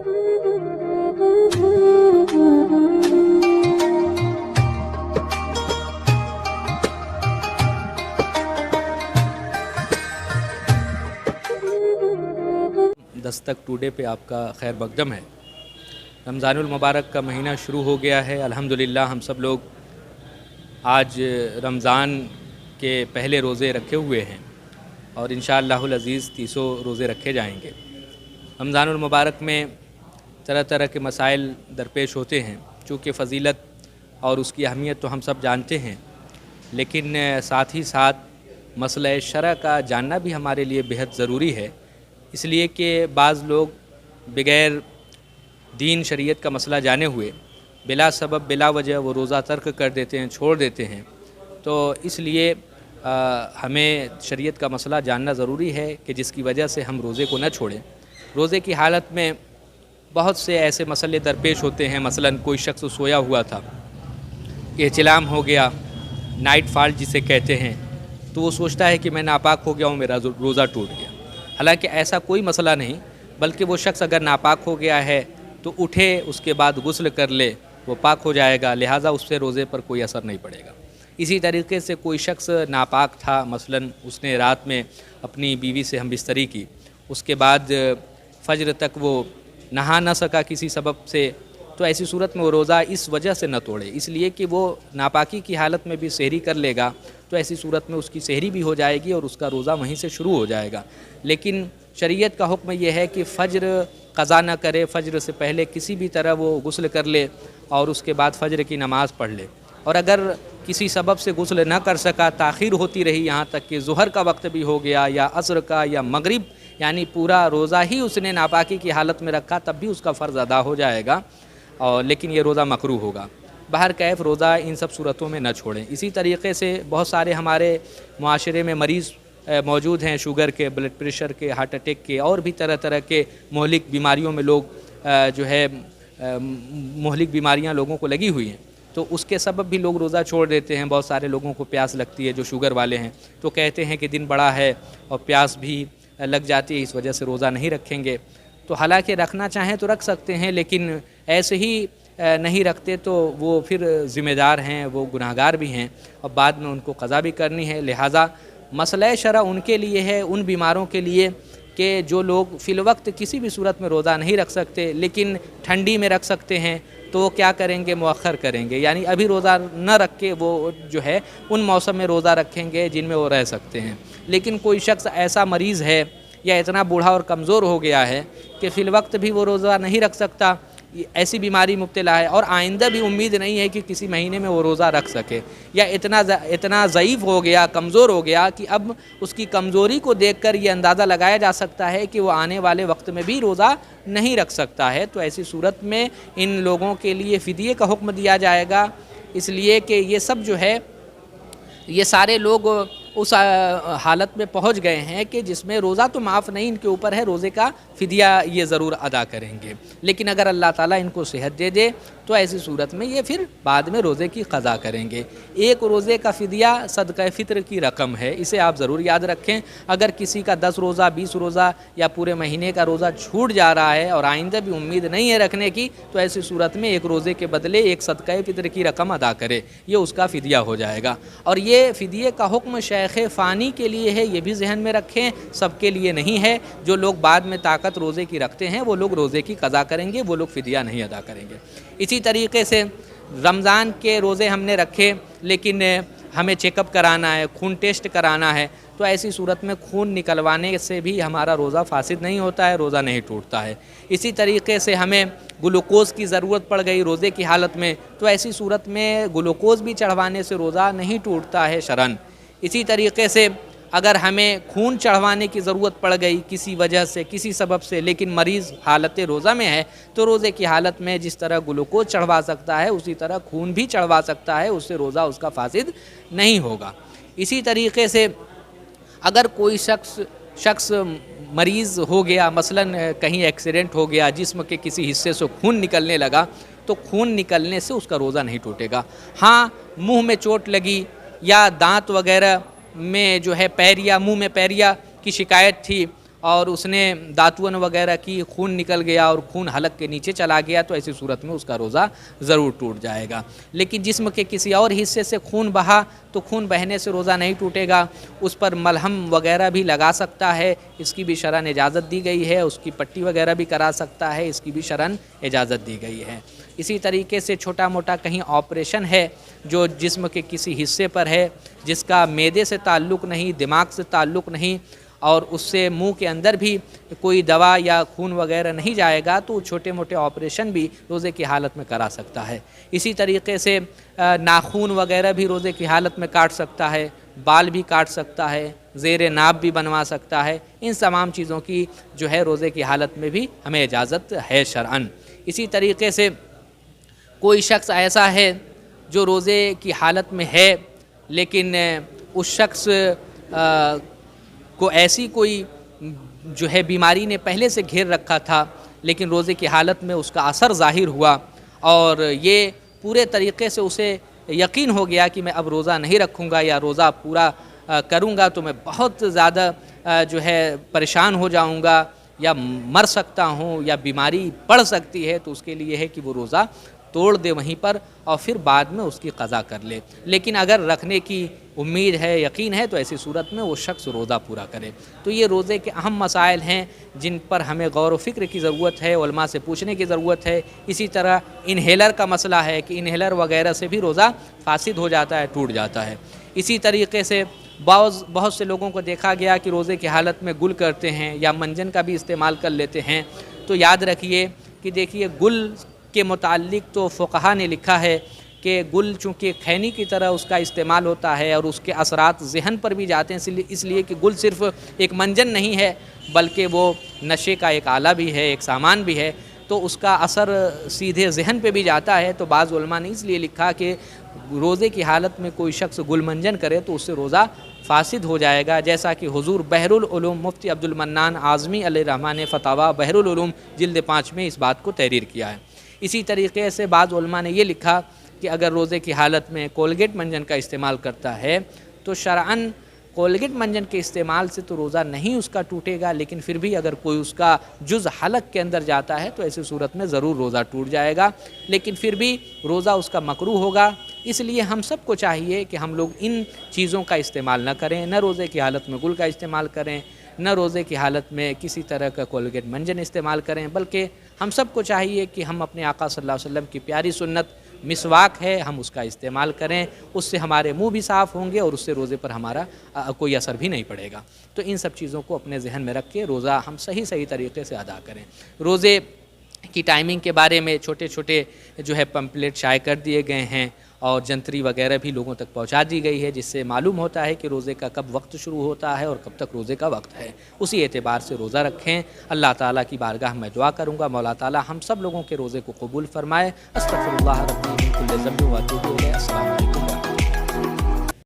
Dastak today पे आपका खैर मकदम है। रमज़ानुल मुबारक का महीना शुरू हो गया है। अल्हम्दुलिल्लाह हम सब लोग आज रमज़ान के पहले रोज़े रखे हुए हैं और इंशाअल्लाहुल अज़ीज़ 300 रोज़े रखे जाएंगे। रमज़ानुल मुबारक में तरह तरह के मसाइल दरपेश होते हैं। चूँकि फ़जीलत और उसकी अहमियत तो हम सब जानते हैं, लेकिन साथ ही साथ मसला शरअ का जानना भी हमारे लिए बेहद ज़रूरी है। इसलिए कि बाज़ लोग बग़ैर दीन शरीयत का मसला जाने हुए बिला सबब बिला वजह वो रोज़ा तर्क कर देते हैं, छोड़ देते हैं। तो इसलिए हमें शरीयत का मसला जानना ज़रूरी है कि जिसकी वजह से हम रोज़े को न छोड़ें। रोज़े की हालत में बहुत से ऐसे मसले दरपेश होते हैं। मसलन कोई शख्स सोया हुआ था, एहतिलाम हो गया, नाइट फॉल जिसे कहते हैं, तो वो सोचता है कि मैं नापाक हो गया हूँ, मेरा रोज़ा टूट गया। हालांकि ऐसा कोई मसला नहीं, बल्कि वो शख्स अगर नापाक हो गया है तो उठे, उसके बाद गुस्ल कर ले, वो पाक हो जाएगा, लिहाजा उससे रोज़े पर कोई असर नहीं पड़ेगा। इसी तरीके से कोई शख्स नापाक था, मसलन उसने रात में अपनी बीवी से हमबिस्तरी की, उसके बाद फजर तक वो नहा न सका किसी सबब से, तो ऐसी सूरत में वो रोज़ा इस वजह से न तोड़े, इसलिए कि वो नापाकी की हालत में भी सहरी कर लेगा, तो ऐसी सूरत में उसकी सहरी भी हो जाएगी और उसका रोज़ा वहीं से शुरू हो जाएगा। लेकिन शरीयत का हुक्म यह है कि फ़ज्र क़ज़ा न करे, फ़ज्र से पहले किसी भी तरह वो गुस्ल कर ले और उसके बाद फ़ज्र की नमाज़ पढ़ ले। और अगर किसी सबब से गुस्ल न कर सका, ताख़ीर होती रही यहाँ तक कि ज़ुहर का वक्त भी हो गया या असर का या मगरिब, यानी पूरा रोज़ा ही उसने नापाकी की हालत में रखा, तब भी उसका फ़र्ज़ अदा हो जाएगा, और लेकिन ये रोज़ा मकरूह होगा। बहर कैफ़ रोज़ा इन सब सूरतों में न छोड़ें। इसी तरीके से बहुत सारे हमारे मुआशरे में मरीज़ मौजूद हैं, शुगर के, ब्लड प्रेशर के, हार्ट अटैक के और भी तरह तरह के मोहलिक बीमारियों में लोग जो है मोहलिक बीमारियां लोगों को लगी हुई हैं, तो उसके सबब भी लोग रोज़ा छोड़ देते हैं। बहुत सारे लोगों को प्यास लगती है जो शुगर वाले हैं, तो कहते हैं कि दिन बड़ा है और प्यास भी लग जाती है, इस वजह से रोज़ा नहीं रखेंगे। तो हालांकि रखना चाहें तो रख सकते हैं, लेकिन ऐसे ही नहीं रखते तो वो फिर ज़िम्मेदार हैं, वो गुनाहगार भी हैं और बाद में उनको क़ज़ा भी करनी है। लिहाजा मसला शरअ उनके लिए है, उन बीमारों के लिए कि जो लोग फ़िल वक्त किसी भी सूरत में रोज़ा नहीं रख सकते, लेकिन ठंडी में रख सकते हैं, तो वो क्या करेंगे, मुअख्खर करेंगे, यानी अभी रोज़ा न रख के वो जो है उन मौसम में रोज़ा रखेंगे जिनमें वो रह सकते हैं। लेकिन कोई शख्स ऐसा मरीज़ है या इतना बूढ़ा और कमज़ोर हो गया है कि फ़िल वक्त भी वो रोज़ा नहीं रख सकता, ऐसी बीमारी मुब्तला है और आइंदा भी उम्मीद नहीं है कि किसी महीने में वो रोज़ा रख सके, या इतना ज़ईफ़ हो गया, कमज़ोर हो गया कि अब उसकी कमज़ोरी को देखकर ये अंदाज़ा लगाया जा सकता है कि वो आने वाले वक्त में भी रोज़ा नहीं रख सकता है। तो ऐसी सूरत में इन लोगों के लिए फ़िदिये का हुक्म दिया जाएगा, इसलिए कि ये सब जो है ये सारे लोग उस हालत में पहुंच गए हैं कि जिसमें रोज़ा तो माफ़ नहीं इनके ऊपर है, रोज़े का फ़िदिया ये ज़रूर अदा करेंगे। लेकिन अगर अल्लाह ताला इनको सेहत दे दे तो ऐसी सूरत में ये फिर बाद में रोज़े की क़ज़ा करेंगे। एक रोज़े का फ़िदिया सदक़ा फ़ित्र की रकम है, इसे आप ज़रूर याद रखें। अगर किसी का 10 रोज़ा, 20 रोज़ा या पूरे महीने का रोज़ा छूट जा रहा है और आइंदा भी उम्मीद नहीं है रखने की, तो ऐसी सूरत में एक रोज़े के बदले एक सदक़ा फ़ित्र की रकम अदा करे, ये उसका फ़िदिया हो जाएगा। और ये फ़िदिये का हुक्म शेख फ़ानी के लिए है, ये भी जहन में रखें, सबके लिए नहीं है। जो लोग बाद में ताकत रोज़े की रखते हैं वो लोग रोज़े की क़ज़ा करेंगे, वो लोग फ़िदिया नहीं अदा करेंगे। इसी तरीके से रमज़ान के रोज़े हमने रखे लेकिन हमें चेकअप कराना है, खून टेस्ट कराना है, तो ऐसी सूरत में खून निकलवाने से भी हमारा रोज़ा फासिद नहीं होता है, रोज़ा नहीं टूटता है। इसी तरीके से हमें ग्लूकोज़ की ज़रूरत पड़ गई रोज़े की हालत में, तो ऐसी सूरत में ग्लूकोज़ भी चढ़वाने से रोज़ा नहीं टूटता है शरन। इसी तरीके से अगर हमें खून चढ़वाने की ज़रूरत पड़ गई किसी वजह से, किसी सबब से, लेकिन मरीज़ हालत रोज़ा में है, तो रोज़े की हालत में जिस तरह ग्लूकोज चढ़वा सकता है उसी तरह खून भी चढ़वा सकता है, उससे रोज़ा उसका फासिद नहीं होगा। इसी तरीके से अगर कोई शख्स मरीज़ हो गया, मसलन कहीं एक्सीडेंट हो गया, जिस्म के किसी हिस्से से खून निकलने लगा, तो खून निकलने से उसका रोज़ा नहीं टूटेगा। हाँ, मुँह में चोट लगी या दांत वगैरह में जो है पैरिया, मुंह में पैरिया की शिकायत थी اور اس نے داتون وغیرہ کی، خون نکل گیا اور خون حلق کے نیچے چلا گیا تو ایسی صورت میں اس کا روزہ ضرور ٹوٹ جائے گا۔ لیکن جسم کے کسی اور حصے سے خون بہا تو خون بہنے سے روزہ نہیں ٹوٹے گا، اس پر ملہم وغیرہ بھی لگا سکتا ہے، اس کی بھی شرعاً اجازت دی گئی ہے، اس کی پٹی وغیرہ بھی کرا سکتا ہے، اس کی بھی شرعاً اجازت دی گئی ہے۔ اسی طریقے سے چھوٹا موٹا کہیں آپریشن ہے جو جسم کے کسی حصے پر ہے، جس کا معدے سے تعلق نہیں، دماغ سے تعلق نہیں، اور اس سے منہ کے اندر بھی کوئی دوا یا خون وغیرہ نہیں جائے گا تو چھوٹے موٹے آپریشن بھی روزے کی حالت میں کرا سکتا ہے۔ اسی طریقے سے ناخون وغیرہ بھی روزے کی حالت میں کاٹ سکتا ہے، بال بھی کاٹ سکتا ہے، زیر ناب بھی بنوا سکتا ہے، ان تمام چیزوں کی جو ہے روزے کی حالت میں بھی ہمیں اجازت ہے شرعاً۔ اسی طریقے سے کوئی شخص ایسا ہے جو روزے کی حالت میں ہے لیکن اس شخص کو ایسی کوئی جو ہے بیماری نے پہلے سے گھیر رکھا تھا لیکن روزے کی حالت میں اس کا اثر ظاہر ہوا اور یہ پورے طریقے سے اسے یقین ہو گیا کہ میں اب روزہ نہیں رکھوں گا یا روزہ پورا کروں گا تو میں بہت زیادہ جو ہے پریشان ہو جاؤں گا یا مر سکتا ہوں یا بیماری بڑھ سکتی ہے، تو اس کے لیے ہے کہ وہ روزہ توڑ دے وہیں پر اور پھر بعد میں اس کی قضا کر لے۔ لیکن اگر رکھنے کی امید ہے، یقین ہے، تو ایسی صورت میں وہ شخص روزہ پورا کرے۔ تو یہ روزے کے اہم مسائل ہیں جن پر ہمیں غور و فکر کی ضرورت ہے، علماء سے پوچھنے کی ضرورت ہے۔ اسی طرح انہیلر کا مسئلہ ہے کہ انہیلر وغیرہ سے بھی روزہ فاسد ہو جاتا ہے، ٹوٹ جاتا ہے۔ اسی طریقے سے بہت سے لوگوں کو دیکھا گیا کہ روزے کی حالت میں گل کرتے ہیں یا منجن کا بھی استعمال کر لیتے ہیں، تو یاد رکھیے کہ دیکھیے گل کے متعلق تو فقہا نے لکھا ہے کہ گل چونکہ کھینی کی طرح اس کا استعمال ہوتا ہے اور اس کے اثرات ذہن پر بھی جاتے ہیں، اس لیے کہ گل صرف ایک منجن نہیں ہے بلکہ وہ نشے کا ایک آلہ بھی ہے، ایک سامان بھی ہے، تو اس کا اثر سیدھے ذہن پہ بھی جاتا ہے۔ تو بعض علماء نے اس لیے لکھا کہ روزے کی حالت میں کوئی شخص گل منجن کرے تو اس سے روزہ فاسد ہو جائے گا، جیسا کہ حضور بحر العلوم مفتی عبد المنان اعظمی علیہ الرحمہ نے فتاویٰ بحر العلوم جلد 5 میں اس بات کو تحریر کیا ہے۔ اسی طریقے سے بعض علماء نے یہ لکھا کہ اگر روزے کی حالت میں کولگیٹ منجن کا استعمال کرتا ہے تو شرعاً کولگیٹ منجن کے استعمال سے تو روزہ نہیں اس کا ٹوٹے گا، لیکن پھر بھی اگر کوئی اس کا جز حلق کے اندر جاتا ہے تو ایسی صورت میں ضرور روزہ ٹوٹ جائے گا، لیکن پھر بھی روزہ اس کا مکروہ ہوگا۔ اس لیے ہم سب کو چاہیے کہ ہم لوگ ان چیزوں کا استعمال نہ کریں، نہ روزے کی حالت میں گل کا استعمال کریں، نہ روزے کی حالت میں کسی طرح کا کولگیٹ منجن استعمال کریں، بلکہ ہم سب کو چاہیے کہ ہم اپنے آقا صلی اللہ علیہ وسلم کی پیاری سنت مسواک ہے ہم اس کا استعمال کریں، اس سے ہمارے منہ بھی صاف ہوں گے اور اس سے روزے پر ہمارا کوئی اثر بھی نہیں پڑے گا۔ تو ان سب چیزوں کو اپنے ذہن میں رکھ کے روزہ ہم صحیح طریقے سے ادا کریں۔ روزے کی ٹائمنگ کے بارے میں چھوٹے چھوٹے جو ہے پمپلیٹ شائع کر دیے گئے ہیں اور جنتری وغیرہ بھی لوگوں تک پہنچا دی گئی ہے، جس سے معلوم ہوتا ہے کہ روزے کا کب وقت شروع ہوتا ہے اور کب تک روزے کا وقت ہے، اسی اعتبار سے روزہ رکھیں۔ اللہ تعالیٰ کی بارگاہ میں دعا کروں گا مولا تعالیٰ ہم سب لوگوں کے روزے کو قبول فرمائے۔ استغفر اللہ ربی من کل ذنب و اتوب الیہ۔ السلام علیکم۔